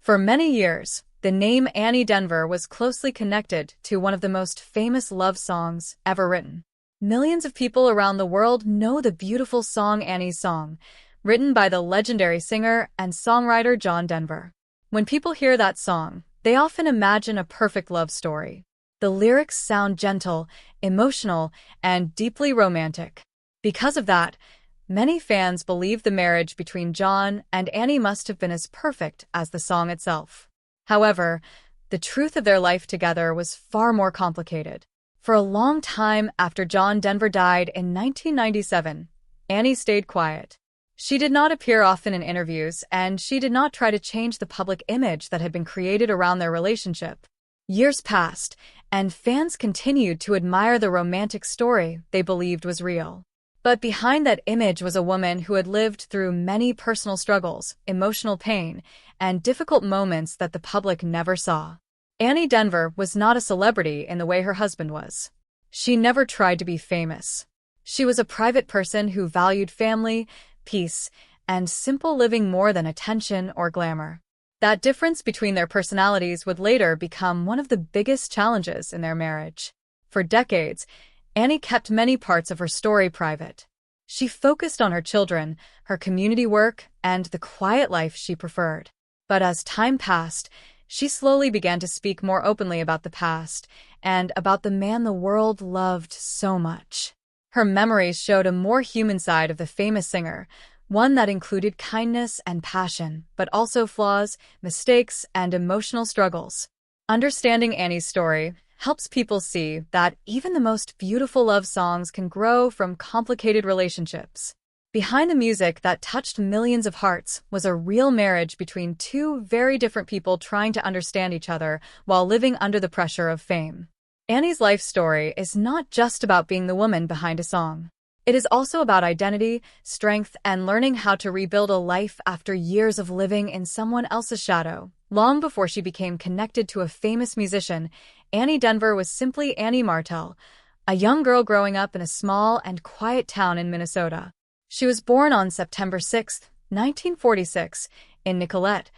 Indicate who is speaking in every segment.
Speaker 1: For many years, the name Annie Denver was closely connected to one of the most famous love songs ever written. Millions of people around the world know the beautiful song Annie's Song, written by the legendary singer and songwriter John Denver. When people hear that song, they often imagine a perfect love story. The lyrics sound gentle, emotional, and deeply romantic. Because of that, many fans believe the marriage between John and Annie must have been as perfect as the song itself. However, the truth of their life together was far more complicated. For a long time after John Denver died in 1997, Annie stayed quiet. She did not appear often in interviews, and she did not try to change the public image that had been created around their relationship. Years passed, and fans continued to admire the romantic story they believed was real. But behind that image was a woman who had lived through many personal struggles, emotional pain, and difficult moments that the public never saw. Annie Denver was not a celebrity in the way her husband was. She never tried to be famous. She was a private person who valued family, peace, and simple living more than attention or glamour. That difference between their personalities would later become one of the biggest challenges in their marriage. For decades, Annie kept many parts of her story private. She focused on her children, her community work, and the quiet life she preferred. But as time passed, she slowly began to speak more openly about the past and about the man the world loved so much. Her memories showed a more human side of the famous singer, one that included kindness and passion, but also flaws, mistakes, and emotional struggles. Understanding Annie's story helps people see that even the most beautiful love songs can grow from complicated relationships. Behind the music that touched millions of hearts was a real marriage between two very different people trying to understand each other while living under the pressure of fame. Annie's life story is not just about being the woman behind a song. It is also about identity, strength, and learning how to rebuild a life after years of living in someone else's shadow. Long before she became connected to a famous musician, Annie Denver was simply Annie Martell, a young girl growing up in a small and quiet town in Minnesota. She was born on September 6, 1946, in Nicollet,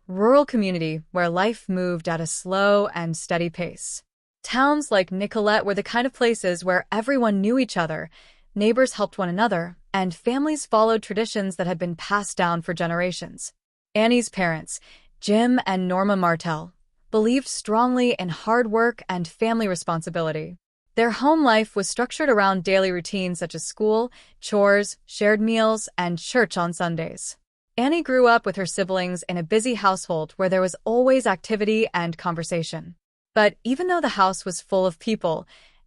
Speaker 1: a rural community where life moved at a slow and steady pace. Towns like Nicollet were the kind of places where everyone knew each other, neighbors helped one another, and families followed traditions that had been passed down for generations. Annie's parents, Jim and Norma Martell, believed strongly in hard work and family responsibility. Their home life was structured around daily routines such as school, chores, shared meals, and church on Sundays. Annie grew up with her siblings in a busy household where there was always activity and conversation. But even though the house was full of people,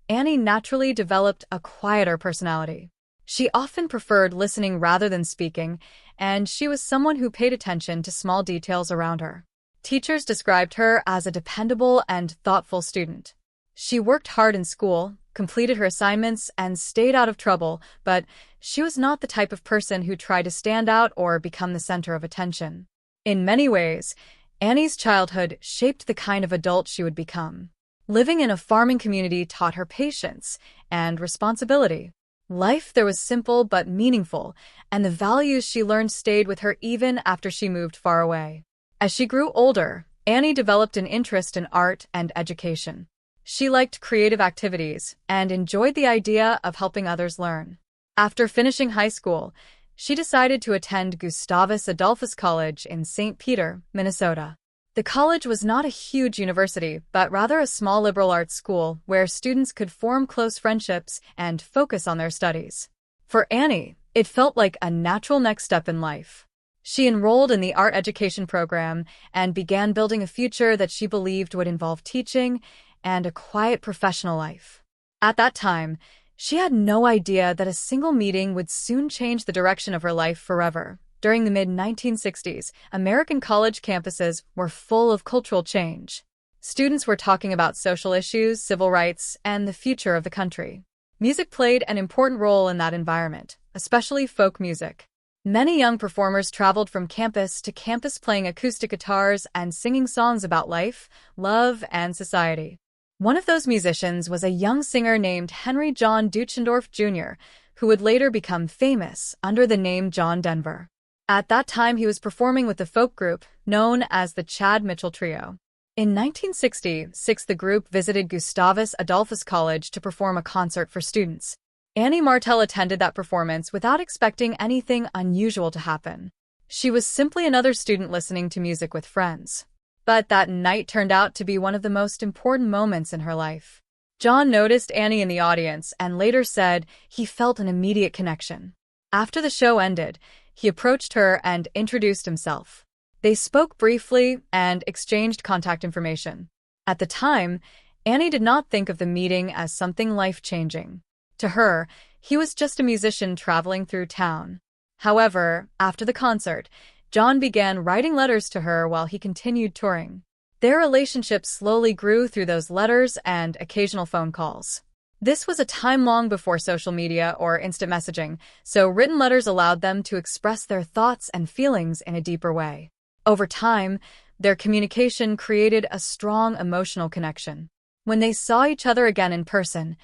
Speaker 1: Annie naturally developed a quieter personality. She often preferred listening rather than speaking, and she was someone who paid attention to small details around her. Teachers described her as a dependable and thoughtful student. She worked hard in school, completed her assignments, and stayed out of trouble, but she was not the type of person who tried to stand out or become the center of attention. In many ways, Annie's childhood shaped the kind of adult she would become. Living in a farming community taught her patience and responsibility. Life there was simple but meaningful, and the values she learned stayed with her even after she moved far away. As she grew older, Annie developed an interest in art and education. She liked creative activities and enjoyed the idea of helping others learn. After finishing high school, she decided to attend Gustavus Adolphus College in St. Peter, Minnesota. The college was not a huge university, but rather a small liberal arts school where students could form close friendships and focus on their studies. For Annie, it felt like a natural next step in life. She enrolled in the art education program and began building a future that she believed would involve teaching and a quiet professional life. At that time, she had no idea that a single meeting would soon change the direction of her life forever. During the mid-1960s, American college campuses were full of cultural change. Students were talking about social issues, civil rights, and the future of the country. Music played an important role in that environment, especially folk music. Many young performers traveled from campus to campus playing acoustic guitars and singing songs about life, love, and society. One of those musicians was a young singer named Henry John Deutschendorf Jr., who would later become famous under the name John Denver. At that time, he was performing with the folk group known as the Chad Mitchell Trio. In 1966, the group visited Gustavus Adolphus College to perform a concert for students. Annie Martel attended that performance without expecting anything unusual to happen. She was simply another student listening to music with friends. But that night turned out to be one of the most important moments in her life. John noticed Annie in the audience and later said he felt an immediate connection. After the show ended, he approached her and introduced himself. They spoke briefly and exchanged contact information. At the time, Annie did not think of the meeting as something life-changing. To her, he was just a musician traveling through town. However, after the concert, John began writing letters to her while he continued touring. Their relationship slowly grew through those letters and occasional phone calls. This was a time long before social media or instant messaging, so written letters allowed them to express their thoughts and feelings in a deeper way. Over time, their communication created a strong emotional connection. When they saw each other again in person,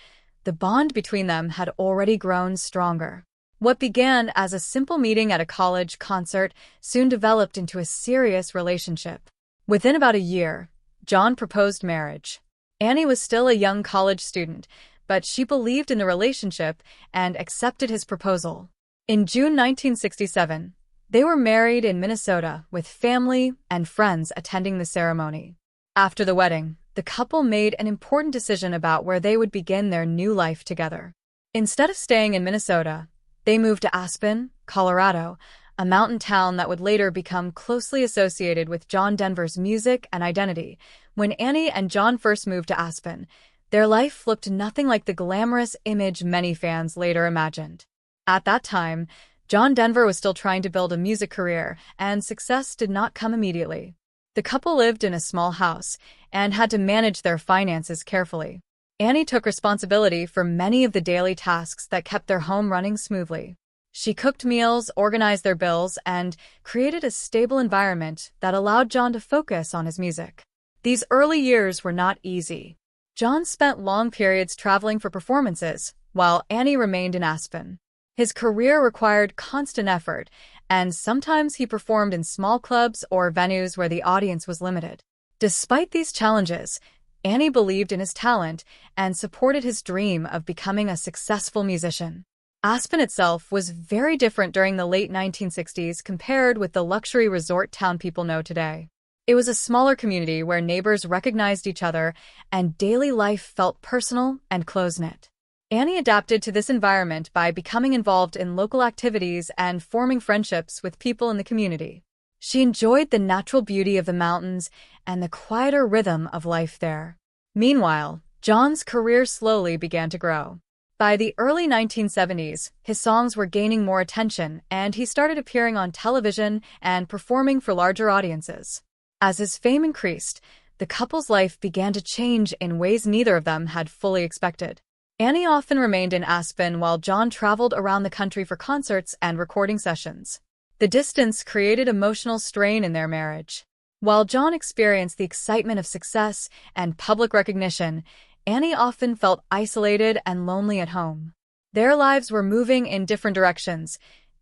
Speaker 1: the bond between them had already grown stronger. What began as a simple meeting at a college concert soon developed into a serious relationship. Within about a year, John proposed marriage. Annie was still a young college student, but she believed in the relationship and accepted his proposal. In June 1967, they were married in Minnesota, with family and friends attending the ceremony. After the wedding, the couple made an important decision about where they would begin their new life together. Instead of staying in Minnesota, they moved to Aspen, Colorado, a mountain town that would later become closely associated with John Denver's music and identity. When Annie and John first moved to Aspen, their life looked nothing like the glamorous image many fans later imagined. At that time, John Denver was still trying to build a music career, and success did not come immediately. The couple lived in a small house and had to manage their finances carefully. Annie took responsibility for many of the daily tasks that kept their home running smoothly. She cooked meals, organized their bills, and created a stable environment that allowed John to focus on his music. These early years were not easy. John spent long periods traveling for performances, while Annie remained in Aspen. His career required constant effort, and sometimes he performed in small clubs or venues where the audience was limited. Despite these challenges, Annie believed in his talent and supported his dream of becoming a successful musician. Aspen itself was very different during the late 1960s compared with the luxury resort town people know today. It was a smaller community where neighbors recognized each other and daily life felt personal and close-knit. Annie adapted to this environment by becoming involved in local activities and forming friendships with people in the community. She enjoyed the natural beauty of the mountains and the quieter rhythm of life there. Meanwhile, John's career slowly began to grow. By the early 1970s, his songs were gaining more attention, and he started appearing on television and performing for larger audiences. As his fame increased, the couple's life began to change in ways neither of them had fully expected. Annie often remained in Aspen while John traveled around the country for concerts and recording sessions. The distance created emotional strain in their marriage. While John experienced the excitement of success and public recognition, Annie often felt isolated and lonely at home. Their lives were moving in different directions,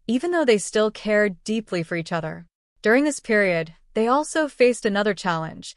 Speaker 1: even though they still cared deeply for each other. During this period, they also faced another challenge.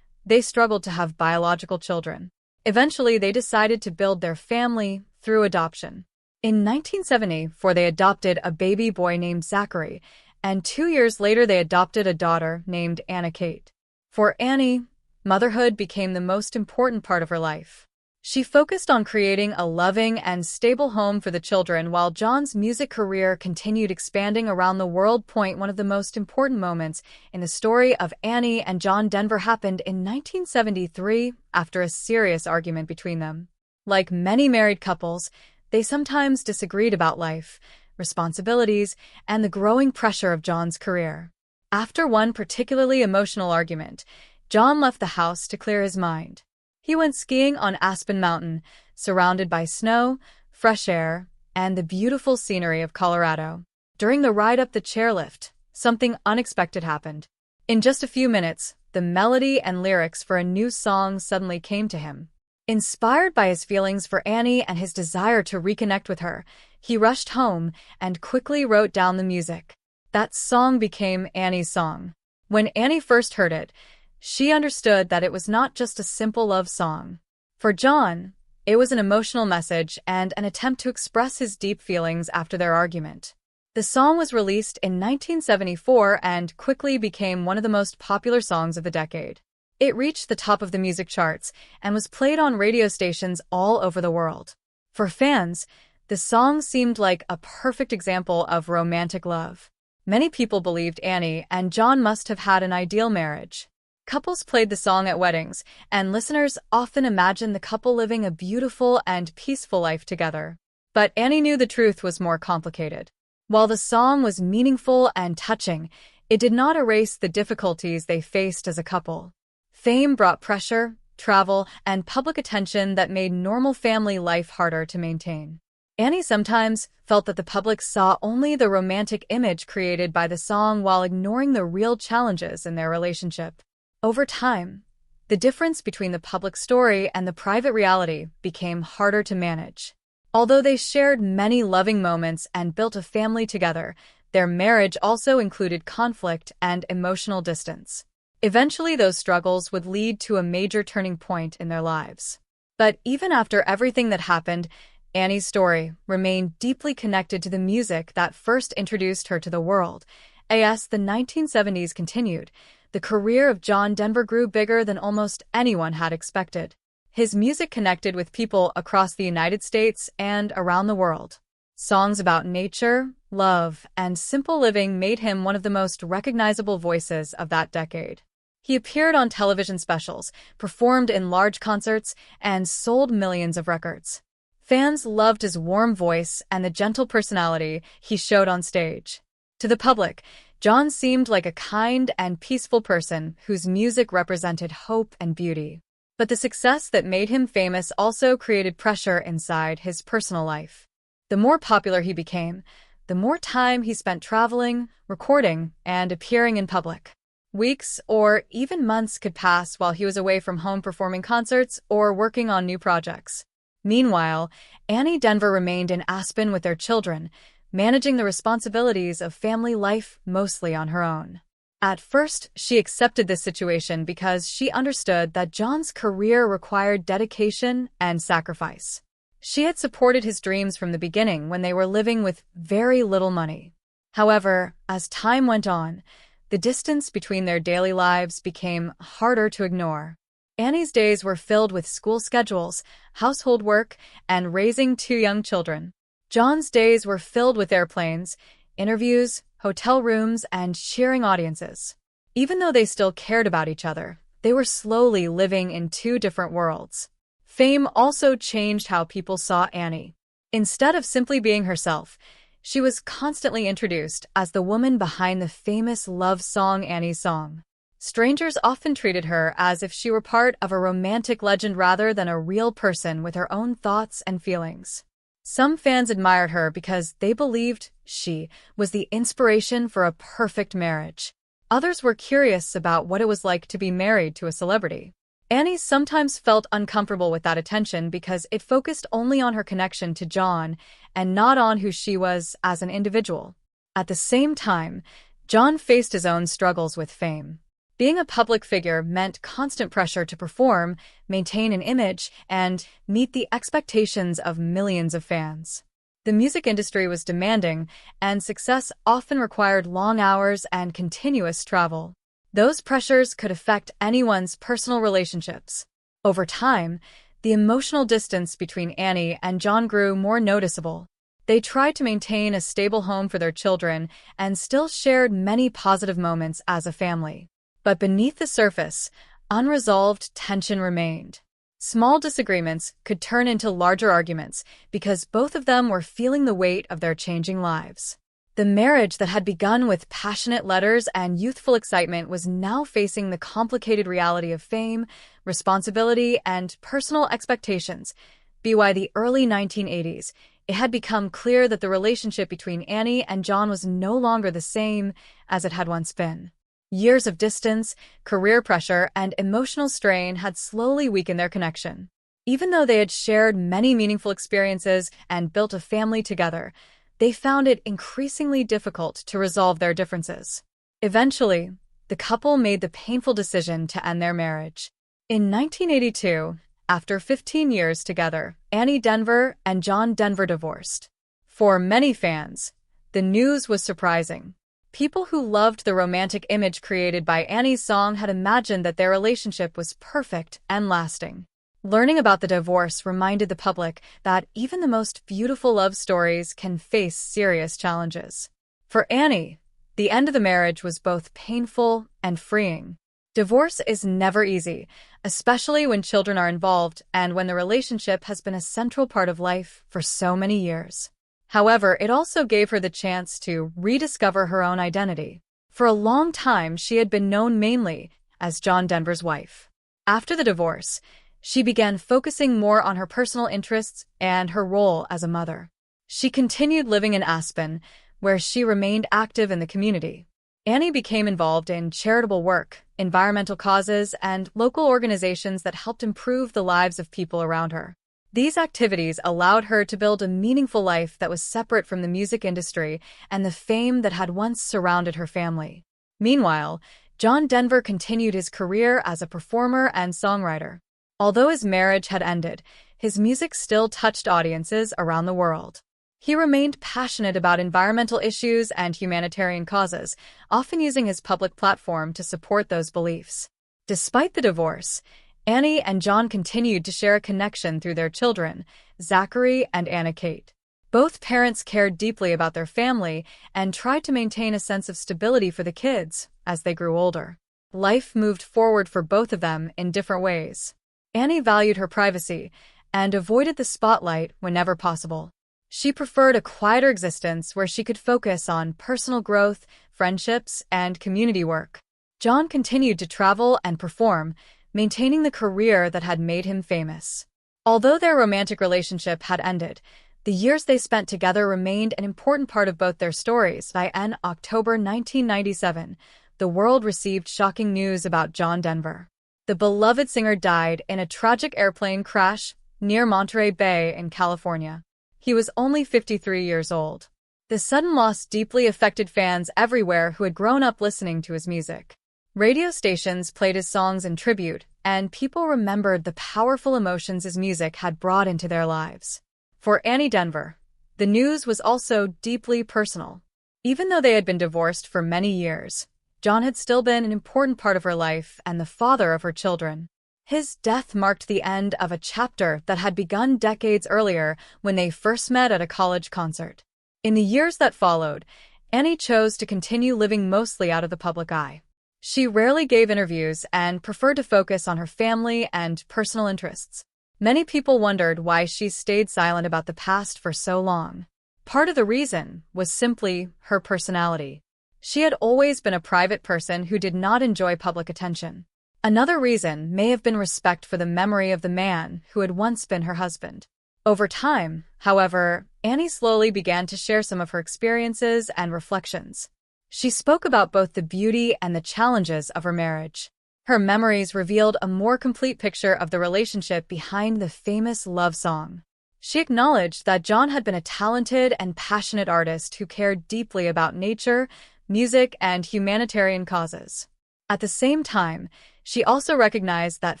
Speaker 1: They struggled to have biological children. Eventually, they decided to build their family through adoption. In 1974, they adopted a baby boy named Zachary, and 2 years later they adopted a daughter named Anna Kate. For Annie, motherhood became the most important part of her life. She focused on creating a loving and stable home for the children while John's music career continued expanding around the world. One of the most important moments in the story of Annie and John Denver happened in 1973 after a serious argument between them. Like many married couples, they sometimes disagreed about life, responsibilities, and the growing pressure of John's career. After one particularly emotional argument, John left the house to clear his mind. He went skiing on Aspen Mountain, surrounded by snow, fresh air, and the beautiful scenery of Colorado. During the ride up the chairlift, something unexpected happened. In just a few minutes, the melody and lyrics for a new song suddenly came to him. Inspired by his feelings for Annie and his desire to reconnect with her, he rushed home and quickly wrote down the music. That song became Annie's song. When Annie first heard it, she understood that it was not just a simple love song. For John, it was an emotional message and an attempt to express his deep feelings after their argument. The song was released in 1974 and quickly became one of the most popular songs of the decade. It reached the top of the music charts and was played on radio stations all over the world. For fans, the song seemed like a perfect example of romantic love. Many people believed Annie and John must have had an ideal marriage. Couples played the song at weddings, and listeners often imagined the couple living a beautiful and peaceful life together. But Annie knew the truth was more complicated. While the song was meaningful and touching, it did not erase the difficulties they faced as a couple. Fame brought pressure, travel, and public attention that made normal family life harder to maintain. Annie sometimes felt that the public saw only the romantic image created by the song while ignoring the real challenges in their relationship. Over time, the difference between the public story and the private reality became harder to manage. Although they shared many loving moments and built a family together, their marriage also included conflict and emotional distance. Eventually, those struggles would lead to a major turning point in their lives. But even after everything that happened, Annie's story remained deeply connected to the music that first introduced her to the world. As the 1970s continued, the career of John Denver grew bigger than almost anyone had expected. His music connected with people across the United States and around the world. Songs about nature, love, and simple living made him one of the most recognizable voices of that decade. He appeared on television specials, performed in large concerts, and sold millions of records. Fans loved his warm voice and the gentle personality he showed on stage. To the public, John seemed like a kind and peaceful person whose music represented hope and beauty. But the success that made him famous also created pressure inside his personal life. The more popular he became, the more time he spent traveling, recording, and appearing in public. Weeks or even months could pass while he was away from home performing concerts or working on new projects. Meanwhile, Annie Denver remained in Aspen with their children, managing the responsibilities of family life mostly on her own. At first, she accepted this situation because she understood that John's career required dedication and sacrifice. She had supported his dreams from the beginning when they were living with very little money. However, as time went on, the distance between their daily lives became harder to ignore. Annie's days were filled with school schedules, household work, and raising two young children. John's days were filled with airplanes, interviews, hotel rooms, and cheering audiences. Even though they still cared about each other, they were slowly living in two different worlds. Fame also changed how people saw Annie. Instead of simply being herself, she was constantly introduced as the woman behind the famous love song Annie's Song. Strangers often treated her as if she were part of a romantic legend rather than a real person with her own thoughts and feelings. Some fans admired her because they believed she was the inspiration for a perfect marriage. Others were curious about what it was like to be married to a celebrity. Annie sometimes felt uncomfortable with that attention because it focused only on her connection to John and not on who she was as an individual. At the same time, John faced his own struggles with fame. Being a public figure meant constant pressure to perform, maintain an image, and meet the expectations of millions of fans. The music industry was demanding, and success often required long hours and continuous travel. Those pressures could affect anyone's personal relationships. Over time, the emotional distance between Annie and John grew more noticeable. They tried to maintain a stable home for their children and still shared many positive moments as a family. But beneath the surface, unresolved tension remained. Small disagreements could turn into larger arguments because both of them were feeling the weight of their changing lives. The marriage that had begun with passionate letters and youthful excitement was now facing the complicated reality of fame, responsibility, and personal expectations. By the early 1980s, it had become clear that the relationship between Annie and John was no longer the same as it had once been. Years of distance, career pressure, and emotional strain had slowly weakened their connection. Even though they had shared many meaningful experiences and built a family together, they found it increasingly difficult to resolve their differences. Eventually, the couple made the painful decision to end their marriage. In 1982, after 15 years together, Annie Denver and John Denver divorced. For many fans, the news was surprising. People who loved the romantic image created by Annie's song had imagined that their relationship was perfect and lasting. Learning about the divorce reminded the public that even the most beautiful love stories can face serious challenges. For Annie, the end of the marriage was both painful and freeing. Divorce is never easy, especially when children are involved and when the relationship has been a central part of life for so many years. However, it also gave her the chance to rediscover her own identity. For a long time, she had been known mainly as John Denver's wife. After the divorce, she began focusing more on her personal interests and her role as a mother. She continued living in Aspen, where she remained active in the community. Annie became involved in charitable work, environmental causes, and local organizations that helped improve the lives of people around her. These activities allowed her to build a meaningful life that was separate from the music industry and the fame that had once surrounded her family. Meanwhile, John Denver continued his career as a performer and songwriter. Although his marriage had ended, his music still touched audiences around the world. He remained passionate about environmental issues and humanitarian causes, often using his public platform to support those beliefs. Despite the divorce, Annie and John continued to share a connection through their children, Zachary and Anna Kate. Both parents cared deeply about their family and tried to maintain a sense of stability for the kids as they grew older. Life moved forward for both of them in different ways. Annie valued her privacy and avoided the spotlight whenever possible. She preferred a quieter existence where she could focus on personal growth, friendships, and community work. John continued to travel and perform, maintaining the career that had made him famous. Although their romantic relationship had ended, the years they spent together remained an important part of both their stories. By October 1997, the world received shocking news about John Denver. The beloved singer died in a tragic airplane crash near Monterey Bay in California. He was only 53 years old. The sudden loss deeply affected fans everywhere who had grown up listening to his music. Radio stations played his songs in tribute, and people remembered the powerful emotions his music had brought into their lives. For Annie Denver, the news was also deeply personal. Even though they had been divorced for many years, John had still been an important part of her life and the father of her children. His death marked the end of a chapter that had begun decades earlier when they first met at a college concert. In the years that followed, Annie chose to continue living mostly out of the public eye. She rarely gave interviews and preferred to focus on her family and personal interests. Many people wondered why she stayed silent about the past for so long. Part of the reason was simply her personality. She had always been a private person who did not enjoy public attention. Another reason may have been respect for the memory of the man who had once been her husband. Over time, however, Annie slowly began to share some of her experiences and reflections. She spoke about both the beauty and the challenges of her marriage. Her memories revealed a more complete picture of the relationship behind the famous love song. She acknowledged that John had been a talented and passionate artist who cared deeply about nature, music, and humanitarian causes. At the same time, she also recognized that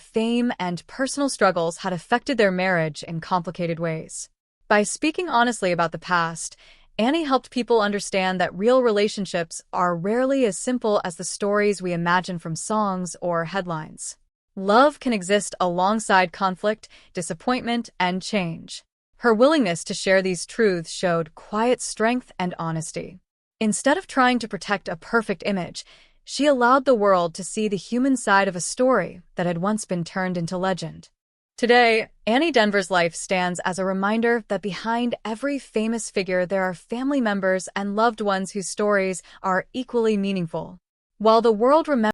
Speaker 1: fame and personal struggles had affected their marriage in complicated ways. By speaking honestly about the past, Annie helped people understand that real relationships are rarely as simple as the stories we imagine from songs or headlines. Love can exist alongside conflict, disappointment, and change. Her willingness to share these truths showed quiet strength and honesty. Instead of trying to protect a perfect image, she allowed the world to see the human side of a story that had once been turned into legend. Today, Annie Denver's life stands as a reminder that behind every famous figure there are family members and loved ones whose stories are equally meaningful. While the world remembers